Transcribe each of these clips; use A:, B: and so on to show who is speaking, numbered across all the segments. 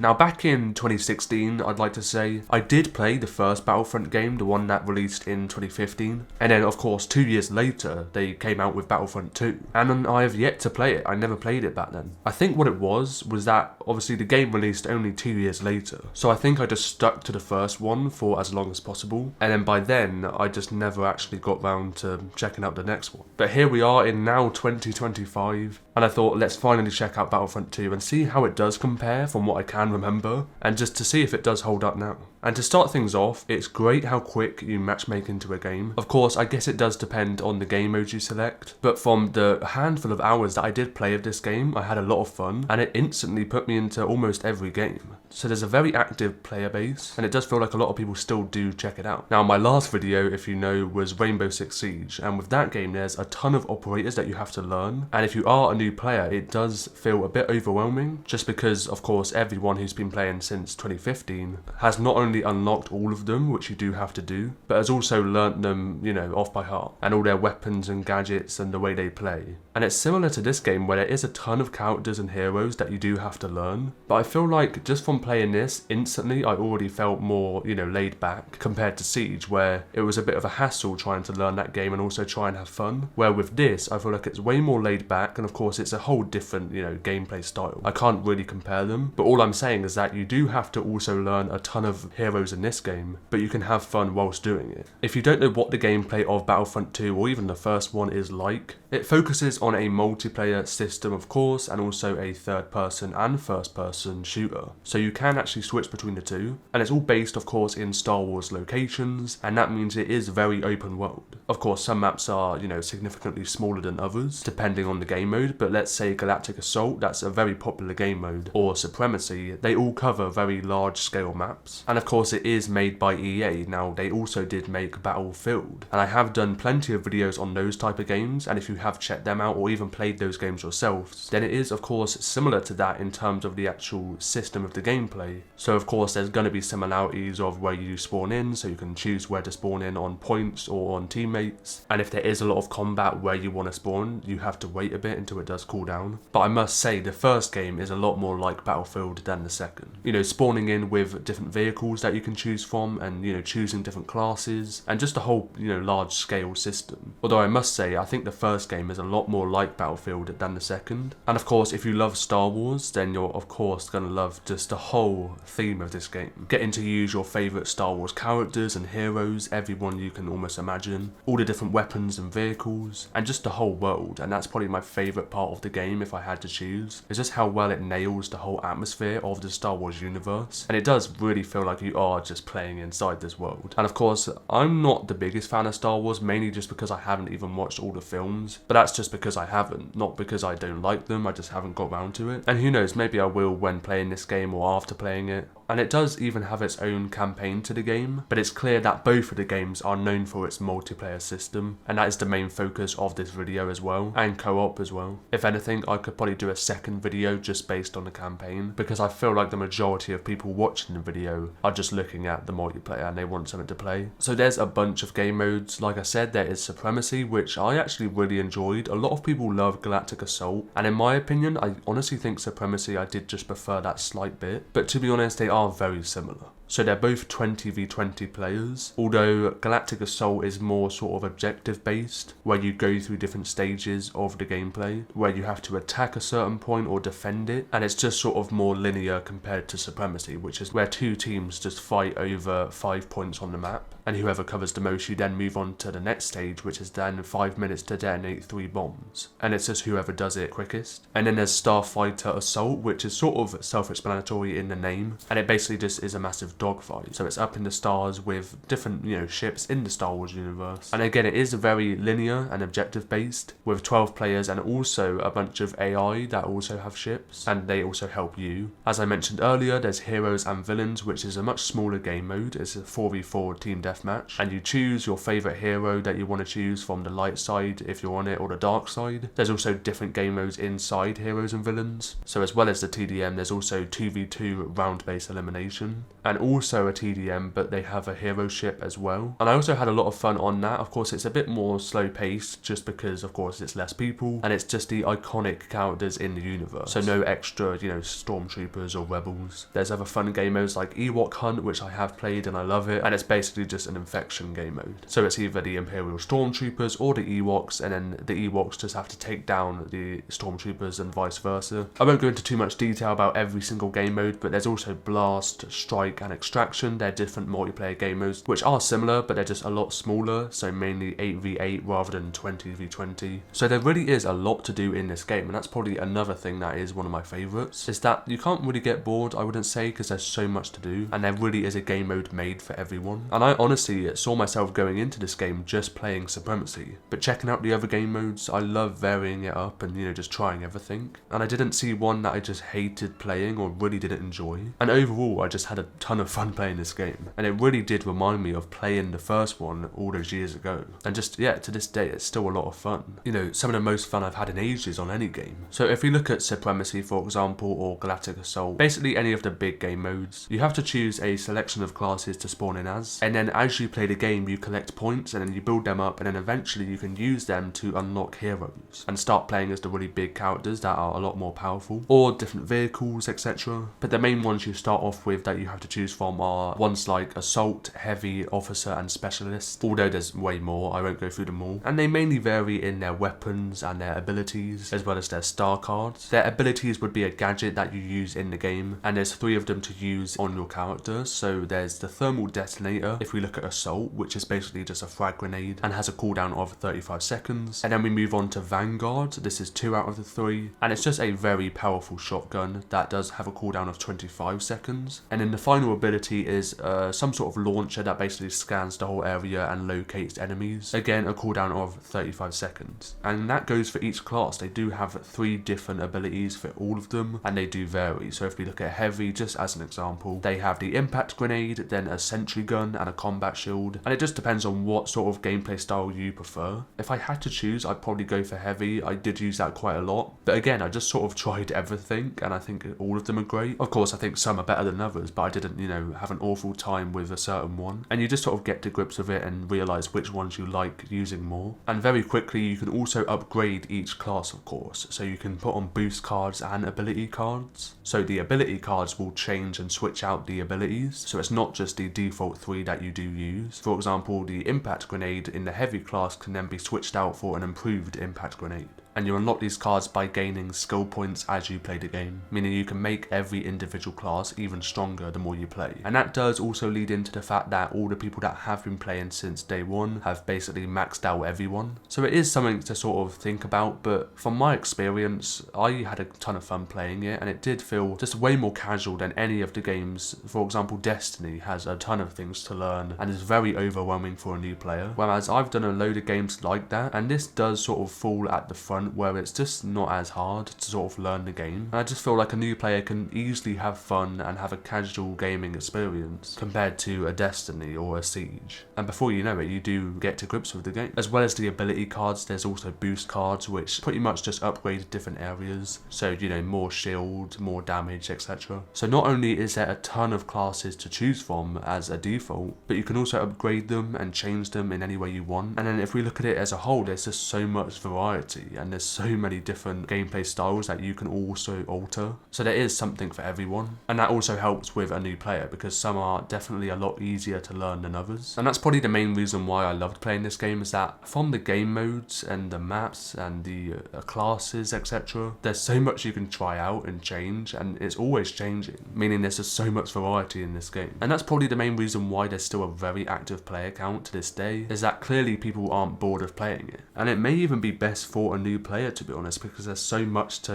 A: Now back in 2016, I'd like to say, I did play the first Battlefront game, the one that released in 2015, and then of course 2 years later they came out with Battlefront 2, and I have yet to play it. I never played it back then. I think what it was that obviously the game released only 2 years later, so I think I just stuck to the first one for as long as possible, and then by then I just never actually got round to checking out the next one. But here we are in now 2025, and I thought let's finally check out Battlefront 2 and see how it does compare from what I can remember, and just to see if it does hold up now. And to start things off, it's great how quick you matchmake into a game. Of course, I guess it does depend on the game mode you select, but from the handful of hours that I did play of this game, I had a lot of fun, and it instantly put me into almost every game. So there's a very active player base, and it does feel like a lot of people still do check it out. Now my last video, if you know, was Rainbow Six Siege, and with that game there's a ton of operators that you have to learn, and if you are a new player it does feel a bit overwhelming, just because of course everyone who's been playing since 2015 has not only unlocked all of them, which you do have to do, but has also learnt them, you know, off by heart, and all their weapons and gadgets and the way they play. And it's similar to this game where there is a ton of characters and heroes that you do have to learn, but I feel like just from playing this, instantly I already felt more, you know, laid back compared to Siege, where it was a bit of a hassle trying to learn that game and also try and have fun, where with this I feel like it's way more laid back, and of course it's a whole different, you know, gameplay style. I can't really compare them, but all I'm saying is that you do have to also learn a ton of heroes in this game, but you can have fun whilst doing it. If you don't know what the gameplay of Battlefront 2 or even the first one is like, it focuses on a multiplayer system of course, and also a third person and first person shooter, so you can actually switch between the two, and it's all based of course in Star Wars locations, and that means it is very open world. Of course some maps are, you know, significantly smaller than others depending on the game mode, but let's say Galactic Assault, that's a very popular game mode, or Supremacy, they all cover very large scale maps, and of course it is made by EA. Now they also did make Battlefield, and I have done plenty of videos on those type of games, and if you have checked them out or even played those games yourselves, then it is of course similar to that in terms of the actual system of the gameplay. So of course there's going to be similarities of where you spawn in, so you can choose where to spawn in on points or on teammates, and if there is a lot of combat where you want to spawn, you have to wait a bit until it does cool down. But I must say the first game is a lot more like Battlefield than the second. You know, spawning in with different vehicles that you can choose from, and you know, choosing different classes, and just a whole, you know, large scale system. Although I must say I think the first game is a lot more like Battlefield than the second. And of course if you love Star Wars, then you're of course gonna love just the whole theme of this game. Getting to use your favourite Star Wars characters and heroes, everyone you can almost imagine, all the different weapons and vehicles, and just the whole world. And that's probably my favourite part of the game if I had to choose, is just how well it nails the whole atmosphere of the Star Wars universe, and it does really feel like you are just playing inside this world. And of course I'm not the biggest fan of Star Wars, mainly just because I haven't even watched all the films, but that's just because I haven't, not because I don't like them, I just haven't got round to it. And who knows, maybe I will when playing this game or after playing it. And it does even have its own campaign to the game, but it's clear that both of the games are known for its multiplayer system, and that is the main focus of this video as well, and co-op as well. If anything, I could probably do a second video just based on the campaign, because I feel like the majority of people watching the video are just looking at the multiplayer and they want something to play. So there's a bunch of game modes. Like I said, there is Supremacy, which I actually really enjoyed. A lot of people love Galactic Assault, and in my opinion, I honestly think Supremacy, I did just prefer that slight bit, but to be honest, they are very similar. So they're both 20v20 players, although Galactic Assault is more sort of objective based, where you go through different stages of the gameplay, where you have to attack a certain point or defend it, and it's just sort of more linear compared to Supremacy, which is where two teams just fight over 5 points on the map, and whoever covers the most, you then move on to the next stage, which is then 5 minutes to detonate 3 bombs, and it's just whoever does it quickest. And then there's Starfighter Assault, which is sort of self-explanatory in the name, and it basically just is a massive dogfight. So it's up in the stars with different, you know, ships in the Star Wars universe. And again, it is very linear and objective based, with 12 players and also a bunch of AI that also have ships, and they also help you. As I mentioned earlier, there's Heroes and Villains, which is a much smaller game mode. It's a 4v4 team deathmatch, and you choose your favourite hero that you want to choose from the light side if you're on it, or the dark side. There's also different game modes inside Heroes and Villains. So as well as the TDM, there's also 2v2 round-based elimination, and also a TDM, but they have a hero ship as well. And I also had a lot of fun on that. Of course, it's a bit more slow paced just because, of course, it's less people and it's just the iconic characters in the universe. So no extra, stormtroopers or rebels. There's other fun game modes like Ewok Hunt, which I have played and I love it. And it's basically just an infection game mode. So it's either the Imperial Stormtroopers or the Ewoks, and then the Ewoks just have to take down the Stormtroopers and vice versa. I won't go into too much detail about every single game mode, but there's also Blast, Strike and Extraction. They're different multiplayer game modes which are similar, but they're just a lot smaller, so mainly 8v8 rather than 20v20. So there really is a lot to do in this game, and that's probably another thing that is one of my favourites, is that you can't really get bored, I wouldn't say, because there's so much to do, and there really is a game mode made for everyone. And I honestly saw myself going into this game just playing Supremacy, but checking out the other game modes, I love varying it up and just trying everything. And I didn't see one that I just hated playing or really didn't enjoy. And overall, I just had a ton of fun playing this game, and it really did remind me of playing the first one all those years ago. And just, yeah, to this day, it's still a lot of fun. Some of the most fun I've had in ages on any game. So if we look at Supremacy, for example, or Galactic Assault, basically any of the big game modes, you have to choose a selection of classes to spawn in as, and then as you play the game, you collect points, and then you build them up, and then eventually you can use them to unlock heroes, and start playing as the really big characters that are a lot more powerful, or different vehicles, etc. But the main ones you start off with that you have to choose from are ones like Assault, Heavy, Officer, and Specialist, although there's way more, I won't go through them all. And they mainly vary in their weapons and their abilities, as well as their star cards. Their abilities would be a gadget that you use in the game, and there's 3 of them to use on your character. So there's the Thermal Detonator, if we look at Assault, which is basically just a frag grenade and has a cooldown of 35 seconds. And then we move on to Vanguard, this is 2 out of the 3, and it's just a very powerful shotgun that does have a cooldown of 25 seconds. And then the final ability is some sort of launcher that basically scans the whole area and locates enemies. Again, a cooldown of 35 seconds. And that goes for each class. They do have 3 different abilities for all of them, and they do vary. So if we look at Heavy, just as an example, they have the Impact Grenade, then a Sentry Gun, and a Combat Shield. And it just depends on what sort of gameplay style you prefer. If I had to choose, I'd probably go for Heavy. I did use that quite a lot. But again, I just sort of tried everything, and I think all of them are great. Of course, I think some are better than others, but I didn't, have an awful time with a certain one. And you just sort of get to grips with it and realise which ones you like using more. And very quickly, you can also upgrade each class, of course. So you can put on boost cards and ability cards. So the ability cards will change and switch out the abilities. So it's not just the default 3 that you do use. For example, the Impact Grenade in the Heavy class can then be switched out for an improved Impact Grenade. And you unlock these cards by gaining skill points as you play the game, meaning you can make every individual class even stronger the more you play. And that does also lead into the fact that all the people that have been playing since day one have basically maxed out everyone. So it is something to sort of think about, but from my experience, I had a ton of fun playing it, and it did feel just way more casual than any of the games. For example, Destiny has a ton of things to learn and is very overwhelming for a new player, whereas I've done a load of games like that, and this does sort of fall at the front where it's just not as hard to sort of learn the game. And I just feel like a new player can easily have fun and have a casual gaming experience compared to a Destiny or a Siege. And before you know it, you do get to grips with the game. As well as the ability cards, there's also boost cards, which pretty much just upgrade different areas. So, more shield, more damage, etc. So not only is there a ton of classes to choose from as a default, but you can also upgrade them and change them in any way you want. And then if we look at it as a whole, there's just so much variety, and there's so many different gameplay styles that you can also alter. So there is something for everyone. And that also helps with a new player, because some are definitely a lot easier to learn than others. And that's probably the main reason why I loved playing this game, is that from the game modes and the maps and the classes, etc., there's so much you can try out and change, and it's always changing, meaning there's just so much variety in this game. And that's probably the main reason why there's still a very active player count to this day, is that clearly people aren't bored of playing it. And it may even be best for a new player, to be honest, because there's so much to,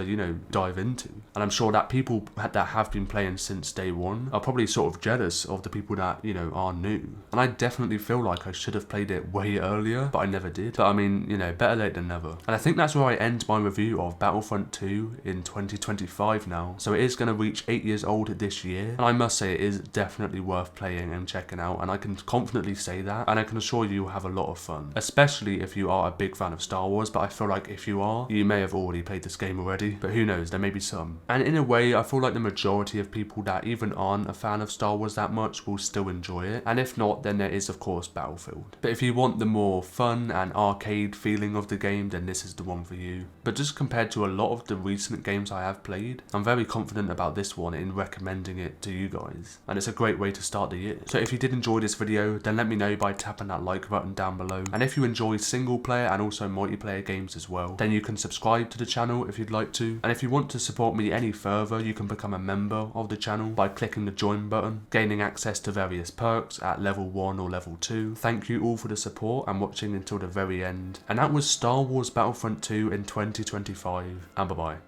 A: dive into. And I'm sure that people that have been playing since day one are probably sort of jealous of the people that, are new. And I definitely feel like I should have played it way earlier, but I never did. But I mean, better late than never. And I think that's where I end my review of Battlefront 2 in 2025 now. So it is going to reach 8 years old this year. And I must say it is definitely worth playing and checking out. And I can confidently say that. And I can assure you you'll have a lot of fun. Especially if you are a big fan of Star Wars. But I feel like if you you are, you may have already played this game already, but who knows, there may be some. And in a way, I feel like the majority of people that even aren't a fan of Star Wars that much will still enjoy it, and if not, then there is of course Battlefield. But if you want the more fun and arcade feeling of the game, then this is the one for you. But just compared to a lot of the recent games I have played, I'm very confident about this one in recommending it to you guys, and it's a great way to start the year. So if you did enjoy this video, then let me know by tapping that like button down below, and if you enjoy single player and also multiplayer games as well, then you can subscribe to the channel if you'd like to, and if you want to support me any further, you can become a member of the channel by clicking the join button, gaining access to various perks at level 1 or level 2. Thank you all for the support and watching until the very end, and that was Star Wars Battlefront 2 in 2025, and bye bye.